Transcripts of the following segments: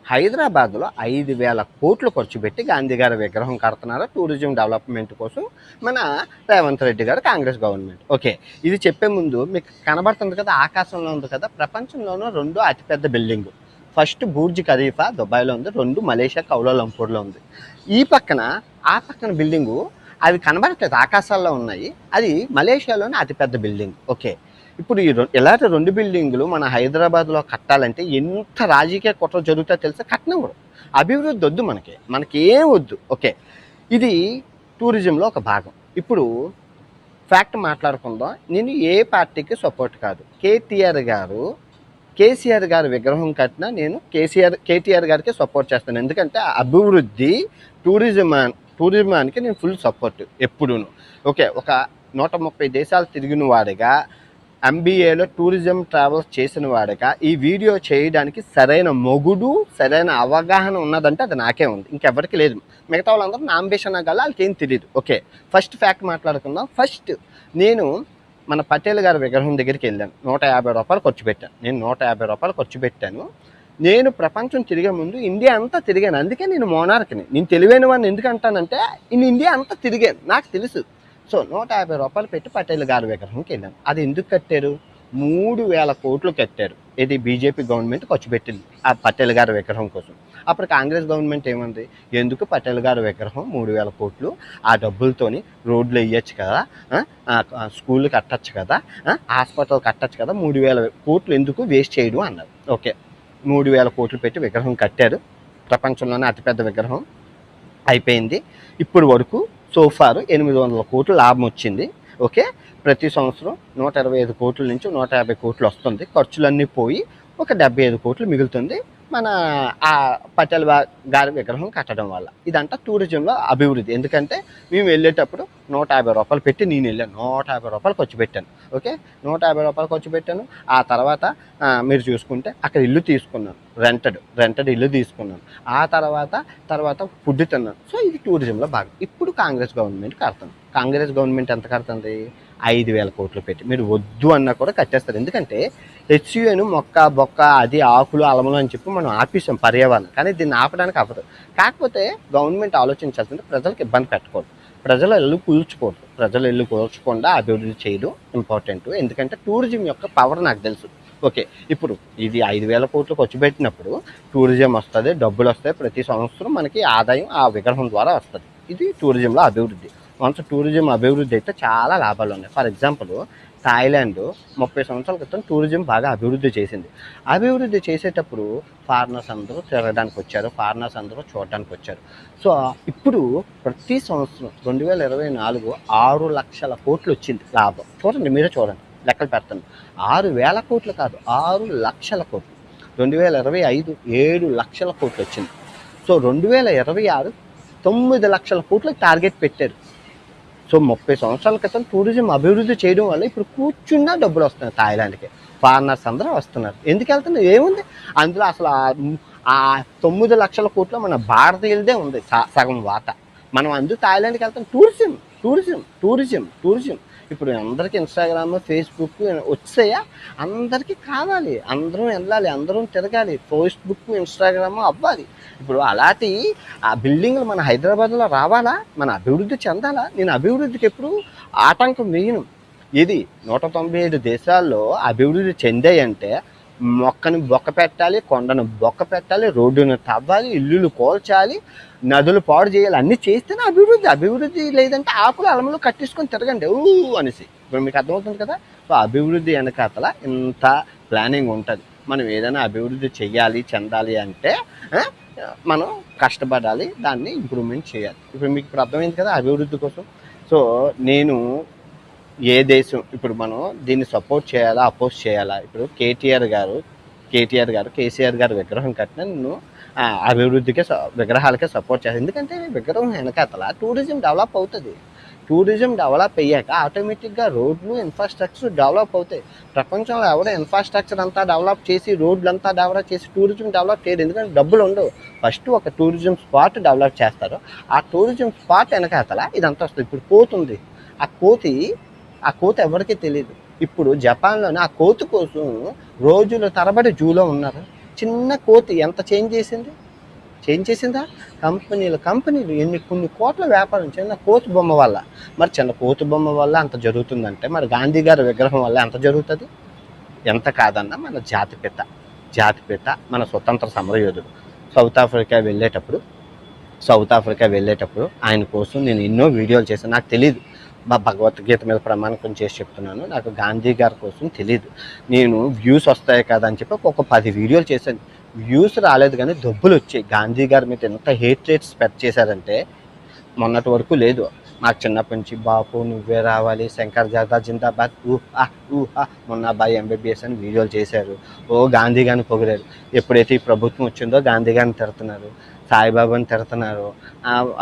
హైదరాబాద్లో 5,000 కోట్లు ఖర్చు పెట్టి గాంధీ గారి విగ్రహం కడుతున్నారు టూరిజం డెవలప్మెంట్ కోసం మన రేవంత్ రెడ్డి గారు కాంగ్రెస్ గవర్నమెంట్. ఓకే, ఇది చెప్పే ముందు మీకు కనబడుతుంది కదా, ఆకాశంలో ఉంది కదా, ప్రపంచంలోనూ 2 అతిపెద్ద బిల్డింగ్. ఫస్ట్ బూర్జ్ ఖలీఫా దుబాయ్లో ఉంది, 2 మలేషియా కౌలాలంపూర్లో ఉంది. ఈ పక్కన ఆ పక్కన బిల్డింగు అవి కనబడట్లేదు, ఆకాశాల్లో ఉన్నాయి. అది మలేషియాలోని అతిపెద్ద బిల్డింగ్. ఓకే, ఇప్పుడు ఇలాంటి 2 బిల్డింగులు మన హైదరాబాద్లో కట్టాలంటే ఎంత రాజకీయ కుట్ర జరుగుతుందో తెలుసా? కట్టనివ్వరు. అభివృద్ధి వద్దు, మనకి ఏం వద్దు. ఓకే, ఇది టూరిజంలో ఒక భాగం. ఇప్పుడు ఫ్యాక్ట్ మాట్లాడుకుందాం. నేను ఏ పార్టీకి సపోర్ట్ కాదు. కేసీఆర్ గారు విగ్రహం కట్టినా నేను కేటీఆర్ గారికి సపోర్ట్ చేస్తాను. ఎందుకంటే అభివృద్ధి టూరిజమానికి నేను ఫుల్ సపోర్ట్ ఎప్పుడూను. ఓకే, ఒక 130 దేశాలు తిరిగిన వాడిగా, MBAలో టూరిజం ట్రావెల్స్ చేసిన వాడిగా ఈ వీడియో చేయడానికి సరైన మొగుడు, సరైన అవగాహన ఉన్నదంటే అది నాకే ఉంది, ఇంకెవరికి లేదు. మిగతా వాళ్ళందరూ నా అంబిషన్ గల వాళ్ళకేం తెలియదు. ఓకే, ఫస్ట్ ఫ్యాక్ట్ మాట్లాడుకుందాం. ఫస్ట్ నేను మన పటేల్ గారి విగ్రహం దగ్గరికి వెళ్ళాను. 150 రూపాయలు ఖర్చు పెట్టాను. నేను 150 రూపాయలు ఖర్చు పెట్టాను. నేను ప్రపంచం తిరిగే ముందు ఇండియా అంతా తిరిగాను. అందుకే నేను మోనార్క్ని. నేను తెలివైన వాడిని ఎందుకు అంటానంటే నేను ఇండియా అంతా తిరిగాను, నాకు తెలుసు. సో 150 రూపాయలు పెట్టి పటేల్ గారి విగ్రహంకి వెళ్ళాను. అది ఎందుకు కట్టారు? 3,000 కోట్లు కట్టారు. ఇది బీజేపీ గవర్నమెంట్ ఖర్చు పెట్టింది ఆ పటేల్ గారి విగ్రహం కోసం. అప్పుడు కాంగ్రెస్ గవర్నమెంట్ ఏమంది, ఎందుకు పటేల్ గారి విగ్రహం 3,000 కోట్లు, ఆ డబ్బులతోని రోడ్లు వేయచ్చు కదా, స్కూళ్ళు కట్టచ్చు కదా, హాస్పిటల్ కట్టచ్చు కదా, 3,000 కోట్లు ఎందుకు వేస్ట్ చేయడం అన్నారు. ఓకే, 3,000 కోట్లు పెట్టి విగ్రహం కట్టారు. ప్రపంచంలోనే అతిపెద్ద విగ్రహం అయిపోయింది. ఇప్పుడు వరకు సోఫారు 800 కోట్లు లాభం వచ్చింది. ఓకే, ప్రతి సంవత్సరం 125 కోట్ల నుంచి 150 కోట్లు వస్తుంది. ఖర్చులన్నీ పోయి ఒక 75 కోట్లు మిగులుతుంది మన ఆ పటేల్ గారి విగ్రహం కట్టడం వల్ల. ఇదంతా టూరిజంలో అభివృద్ధి. ఎందుకంటే మేము వెళ్ళేటప్పుడు 150 రూపాయలు పెట్టి నేను వెళ్ళాను. 150 రూపాయలు ఖర్చు పెట్టాను. ఓకే, 150 రూపాయలు ఖర్చు పెట్టాను. ఆ తర్వాత మీరు చూసుకుంటే అక్కడ ఇల్లు తీసుకున్నాను, రెంటెడ్ ఇల్లు తీసుకున్నాను. ఆ తర్వాత ఫుడ్ తిన్నాను. సో ఇది టూరిజంలో భాగం. ఇప్పుడు కాంగ్రెస్ గవర్నమెంట్ కడుతుంది. కాంగ్రెస్ గవర్నమెంట్ ఎంత కడుతుంది? 5,000 కోట్లు పెట్టి. మీరు వద్దు అన్నా కూడా కట్టేస్తారు. ఎందుకంటే హెచ్యుఎను మొక్క బొక్క అది ఆకులు అలములు అని చెప్పి మనం ఆపేసాం పర్యావరణం, కానీ దీన్ని ఆపడానికి అవ్వదు. కాకపోతే గవర్నమెంట్ ఆలోచించాల్సింది ప్రజలకు ఇబ్బంది పెట్టకూడదు, ప్రజల ఇల్లు కూల్చుకోవద్దు. ప్రజల ఇల్లు కూల్చకుండా అభివృద్ధి చేయడం ఇంపార్టెంట్. ఎందుకంటే టూరిజం యొక్క పవర్ నాకు తెలుసు. ఓకే, ఇప్పుడు ఇది 5,000 కోట్లు ఖర్చు పెట్టినప్పుడు టూరిజం వస్తుంది, డబ్బులు వస్తాయి. ప్రతి సంవత్సరం మనకి ఆదాయం ఆ విగ్రహం ద్వారా వస్తుంది. ఇది టూరిజంలో అభివృద్ధి. వన్స్ టూరిజం అభివృద్ధి అయితే చాలా లాభాలు ఉన్నాయి. ఫర్ ఎగ్జాంపుల్ థాయిలాండ్ 30 సంవత్సరాల క్రితం టూరిజం బాగా అభివృద్ధి చేసింది. అభివృద్ధి చేసేటప్పుడు ఫారినర్స్ అందరూ తిరగడానికి వచ్చారు, ఫారినర్స్ అందరూ చూడడానికి వచ్చారు. సో ఇప్పుడు ప్రతి సంవత్సరం 2024 6 లక్షల కోట్లు వచ్చింది లాభం. చూడండి, మీరే చూడండి, లెక్కలు పెడతాను. 6,000 కోట్లు కాదు, 6 లక్షల కోట్లు. 2025 7 లక్షల కోట్లు వచ్చింది. సో 2026 9 లక్షల కోట్లు టార్గెట్ పెట్టారు. సో 30 సంవత్సరాల క్రితం టూరిజం అభివృద్ధి చేయడం వల్ల ఇప్పుడు కూర్చున్నా డబ్బులు వస్తున్నాయి. థాయిలాండ్కి ఫారినర్స్ అందరూ వస్తున్నారు. ఎందుకు వెళ్తున్నారు? ఏముంది అందులో? అసలు ఆ 9 లక్షల కోట్లు మన భారతీయులదే ఉంది సగం వాటా. మనం అందుకు థాయిలాండ్కి వెళ్తాం. టూరిజం. ఇప్పుడు అందరికీ ఇన్స్టాగ్రామ్, ఫేస్బుక్ వచ్చాయా? అందరికీ కావాలి, అందరం వెళ్ళాలి, అందరం తిరగాలి, ఫేస్బుక్ ఇన్స్టాగ్రామ్ అవ్వాలి. ఇప్పుడు అలాంటి ఆ బిల్డింగ్లు మన హైదరాబాద్లో రావాలా? మన అభివృద్ధి చెందాలా? నేను అభివృద్ధికి ఎప్పుడు ఆటంకం వేయను. ఇది 197 దేశాల్లో అభివృద్ధి చెందాయంటే మొక్కని బొక్క పెట్టాలి, కొండను బొక్క పెట్టాలి, రోడ్డును తవ్వాలి, ఇల్లులు కోల్చాలి, నదులు పాడు చేయాలి. అన్నీ చేస్తేనే అభివృద్ధి లేదంటే ఆకులు అలములు కట్టించుకొని తిరగండి అనేసి. ఇప్పుడు మీకు అర్థమవుతుంది కదా. సో అభివృద్ధి వెనకాతల ఇంత ప్లానింగ్ ఉంటుంది. మనం ఏదైనా అభివృద్ధి చెందాలి అంటే మనం కష్టపడాలి, దాన్ని ఇంప్రూవ్మెంట్ చేయాలి. ఇప్పుడు మీకు ఇప్పుడు అర్థమైంది కదా అభివృద్ధి కోసం. సో నేను ఏ దేశం ఇప్పుడు మనం దీన్ని సపోర్ట్ చేయాలా, అపోజ్ చేయాలా? ఇప్పుడు కేసీఆర్ గారు విగ్రహం కట్టినా నేను అభివృద్ధికే విగ్రహాలకే సపోర్ట్ చేస్తాను. ఎందుకంటే విగ్రహం వెనకాతల టూరిజం డెవలప్ అవుతుంది. టూరిజం డెవలప్ అయ్యాక ఆటోమేటిక్గా రోడ్లు ఇన్ఫ్రాస్ట్రక్చర్ డెవలప్ అవుతాయి. ప్రపంచంలో ఎవడో ఇన్ఫ్రాస్ట్రక్చర్ అంతా డెవలప్ చేసి రోడ్లు అంతా డెవలప్ చేసి టూరిజం డెవలప్ చేయదు. ఎందుకంటే డబ్బులు ఉండవు. ఫస్ట్ ఒక టూరిజం స్పాట్ డెవలప్ చేస్తారు. ఆ టూరిజం స్పాట్ వెనకాతల ఇదంతా వస్తుంది. ఇప్పుడు కోతి ఉంది, ఆ కోతి ఎవరికీ తెలియదు. ఇప్పుడు జపాన్లోనే ఆ కోతి కోసం రోజుల తరబడి జూలో ఉన్నారు. చిన్న కోతి ఎంత చేంజ్ చేసిందా? కంపెనీలు కొన్ని కోట్ల వ్యాపారం చిన్న కోతి బొమ్మ వల్ల. మరి చిన్న కోతి బొమ్మ వల్ల అంత జరుగుతుందంటే మరి గాంధీ గారి విగ్రహం వల్ల ఎంత జరుగుతుంది? ఎంత కాదన్నా మన జాతిపిత మన స్వతంత్ర సమరయోధుడు సౌత్ ఆఫ్రికా వెళ్ళేటప్పుడు ఆయన కోసం నేను ఎన్నో వీడియోలు చేశాను. నాకు తెలియదు, మా భగవద్గీత మీద ప్రమాణకం చేసి చెప్తున్నాను, నాకు గాంధీ గారి కోసం తెలియదు. నేను వ్యూస్ వస్తాయి కదా అని చెప్పి ఒక 10 వీడియోలు చేశాను. వ్యూస్ రాలేదు కానీ డబ్బులు వచ్చాయి. గాంధీ గారి మీద ఎంత రేట్ స్పెడ్ చేశారంటే మొన్నటి వరకు లేదు. నాకు చిన్నప్పటి నుంచి బాపు నువ్వే రావాలి, శంకర్ జాదా జిందాబాద్, మొన్నాబాయి ఎంబీబీఎస్ అని వీడియోలు చేశారు. గాంధీ గారిని పొగిడారు. ఎప్పుడైతే ఈ ప్రభుత్వం వచ్చిందో గాంధీ గారిని తిడుతున్నారు, సాయిబాబాని తిడుతున్నారు,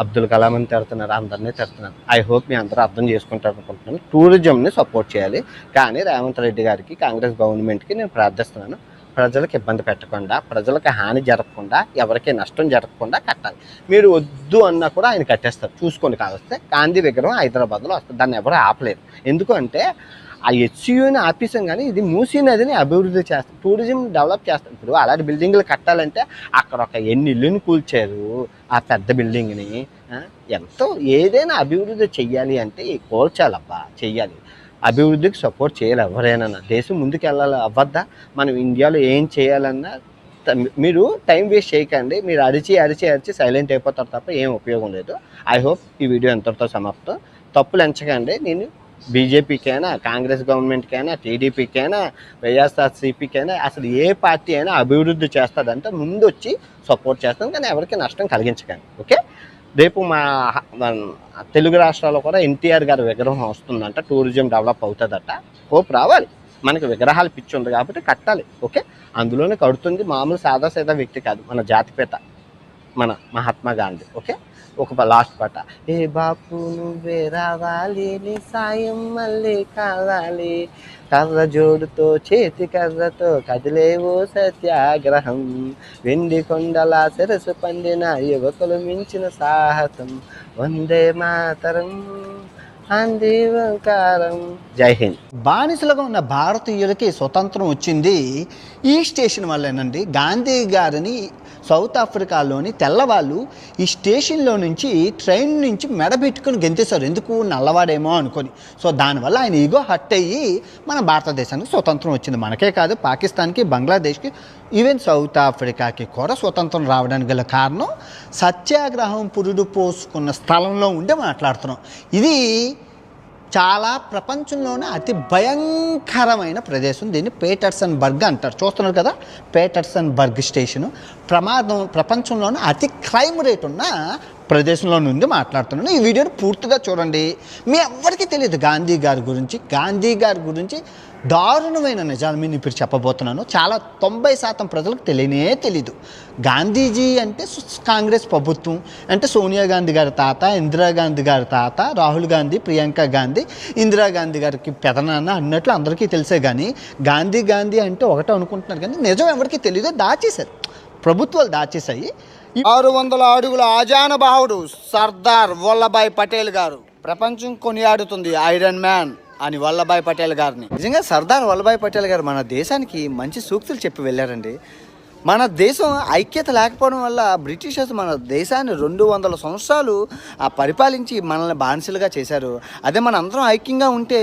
అబ్దుల్ కలాం అని తిడుతున్నారు, అందరినీ తిడుతున్నారు. ఐ హోప్ మీ అందరూ అర్థం చేసుకుంటారు అనుకుంటున్నాను. టూరిజంని సపోర్ట్ చేయాలి, కానీ రేవంత్ రెడ్డి గారికి కాంగ్రెస్ గవర్నమెంట్కి నేను ప్రార్థిస్తున్నాను, ప్రజలకు ఇబ్బంది పెట్టకుండా, ప్రజలకు హాని జరగకుండా, ఎవరికి నష్టం జరగకుండా కట్టాలి. మీరు వద్దు అన్నా కూడా ఆయన కట్టేస్తారు. చూసుకొని కావస్తే గాంధీ విగ్రహం హైదరాబాద్లో వస్తుంది, దాన్ని ఎవరు ఆపలేరు. ఎందుకంటే ఆ హెచ్సియుని ఆపేసాం, కానీ ఇది మూసీ నదిని అభివృద్ధి చేస్తాం, టూరిజం డెవలప్ చేస్తాం. ఇప్పుడు అలాంటి బిల్డింగ్లు కట్టాలంటే అక్కడ ఎన్ని ఇల్లుని కూల్చారు ఆ పెద్ద బిల్డింగ్ని. ఎంతో ఏదైనా అభివృద్ధి చెయ్యాలి అంటే కూల్చాలబ్బా, చెయ్యాలి. అభివృద్ధికి సపోర్ట్ చేయాలి ఎవరైనా. దేశం ముందుకు వెళ్ళాలి అవ్వద్దా? మనం ఇండియాలో ఏం చేయాలన్నా మీరు టైం వేస్ట్ చేయకండి. మీరు అరిచి సైలెంట్ అయిపోతారు తప్ప ఏం ఉపయోగం లేదు. ఐ హోప్ ఈ వీడియో ఎంతటితో సమాప్తం. తప్పులు ఎంచకండి. నేను బీజేపీకైనా, కాంగ్రెస్ గవర్నమెంట్కైనా, టీడీపీకైనా, వైఎస్ఆర్సీపీకైనా, అసలు ఏ పార్టీ అయినా అభివృద్ధి చేస్తుందంటే ముందు వచ్చి సపోర్ట్ చేస్తాను, కానీ ఎవరికి నష్టం కలిగించకండి. ఓకే, రేపు మా తెలుగు రాష్ట్రాల్లో కూడా ఎన్టీఆర్ గారి విగ్రహం వస్తుందంట, టూరిజం డెవలప్ అవుతుందట. హోప్ రావాలి. మనకి విగ్రహాలు పిచ్చి ఉంది కాబట్టి కట్టాలి. ఓకే, అందులోనే కడుతుంది మామూలు సాదా వ్యక్తి కాదు, మన జాతిపిత మన మహాత్మా గాంధీ. ఓకే, ఒక లాస్ట్ పాట. ఏ బాపు నువ్వే రావాలి, నీ సాయం మళ్ళీ కావాలి, కర్ర జోడుతో చేతి కర్రతో కదిలేవో సత్యాగ్రహం, వెండి కొండల సరస్సు పండిన యువకులు మించిన సాహసం, వందే మాతరం అంది ఓంకారం. జై హింద్. బానిసలుగా ఉన్న భారతీయులకి స్వతంత్రం వచ్చింది ఈ స్టేషన్ వల్లేనండి. గాంధీ గారిని సౌత్ ఆఫ్రికాలోని తెల్లవాళ్ళు ఈ స్టేషన్లో నుంచి ట్రైన్ నుంచి మెడబెట్టుకుని గెంతేశారు. ఎందుకు? నల్లవాడేమో అనుకొని. సో దానివల్ల ఆయన ఈగో హట్ అయ్యి మన భారతదేశానికి స్వతంత్రం వచ్చింది. మనకే కాదు, పాకిస్తాన్కి, బంగ్లాదేశ్కి, ఈవెన్ సౌత్ ఆఫ్రికాకి కూడా స్వతంత్రం రావడానికి గల కారణం సత్యాగ్రహం పురుడు పోసుకున్న స్థలంలో ఉండి మాట్లాడుతున్నాం. ఇది చాలా ప్రపంచంలోనే అతి భయంకరమైన ప్రదేశం. దీన్ని పీటర్సన్బర్గ్ అంటారు. చూస్తున్నారు కదా, పీటర్సన్బర్గ్ స్టేషను ప్రపంచంలోనే అతి క్రైమ్ రేట్ ఉన్న ప్రదేశంలో నుండి మాట్లాడుతున్నాను. ఈ వీడియోని పూర్తిగా చూడండి. మీ ఎవ్వరికీ తెలియదు గాంధీ గారి గురించి దారుణమైన నిజాలు నేను ఇప్పుడు చెప్పబోతున్నాను. చాలా 90% ప్రజలకు తెలీదు. గాంధీజీ అంటే కాంగ్రెస్ ప్రభుత్వం అంటే సోనియా గాంధీ గారి తాత, ఇందిరాగాంధీ గారి తాత, రాహుల్ గాంధీ, ప్రియాంక గాంధీ, ఇందిరాగాంధీ గారికి పెదనాన్న అన్నట్లు అందరికీ తెలిసే. కానీ గాంధీ అంటే ఒకటే అనుకుంటున్నారు, కానీ నిజం ఎవరికి తెలియదు. దాచేశారు, ప్రభుత్వాలు దాచేశాయి. 600 అడుగుల ఆజానుబాహుడు సర్దార్ వల్లభాయ్ పటేల్ గారు ప్రపంచం కొనియాడుతుంది ఐరన్ మ్యాన్ అని వల్లభాయ్ పటేల్ గారిని. నిజంగా సర్దార్ వల్లభాయ్ పటేల్ గారు మన దేశానికి మంచి సూక్తులు చెప్పి వెళ్ళారండి. మన దేశం ఐక్యత లేకపోవడం వల్ల బ్రిటిషర్స్ మన దేశాన్ని 200 సంవత్సరాలు పరిపాలించి మనల్ని బానిసలుగా చేశారు. అదే మన అందరం ఐక్యంగా ఉంటే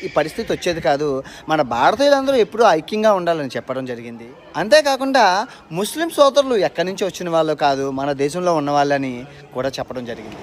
ఈ పరిస్థితి వచ్చేది కాదు. మన భారతీయులందరూ ఎప్పుడూ ఐక్యంగా ఉండాలని చెప్పడం జరిగింది. అంతేకాకుండా ముస్లిం సోదరులు ఎక్కడి నుంచి వచ్చిన వాళ్ళు కాదు, మన దేశంలో ఉన్న వాళ్ళని కూడా చెప్పడం జరిగింది.